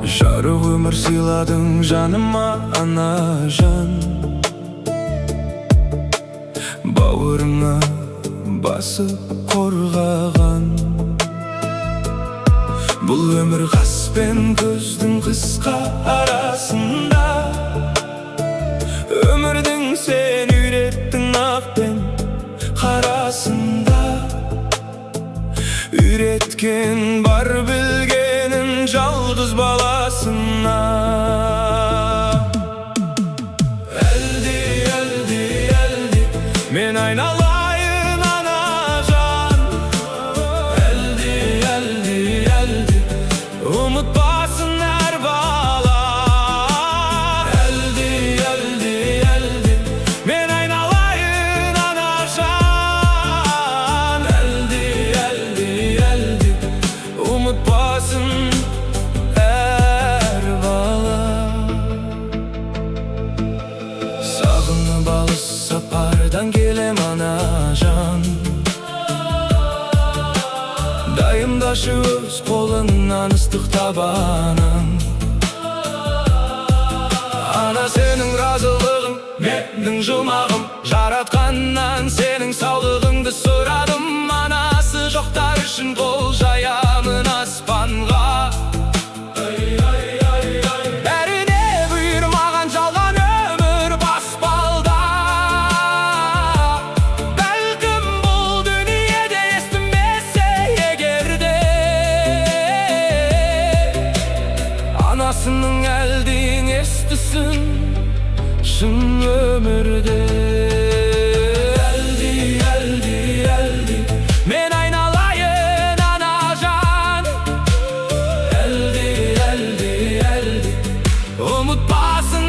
Жарық өмір сыйладың жаныма, ана-жан. Бауырыңа басып қорғаған. Бұл өмір қас пен көздің қысқа арасында. Өмірдің сен үйреттің ақ пен қарасында. Үйреткен бар білгенін жалғыз баласына. Әлди, мен айналайын ана-жан. Әлди, ұмытпасын әр бала. Әлди, мен айналайын ана-жан. Әлди, ұмытпасын әр бала. Сағынып алыс сапардан келем ана-жан. Дайымдашы өз қолыңнан ыстық табанын. Ана, сенің разылығың менің жұмағым. Жаратқаннан сенің саулығыңды сұрадым. Анасы жоқтар үшін қол жаямын аспанға. Бәріне бұйырмаған жалған өмір баспалда. Бәлкім бұл дүниеде естімесе егерде. Анасының әлдин естісін шын өмірде. Әлди, мен айналайын ана-жан. Әлди, ұмытпасын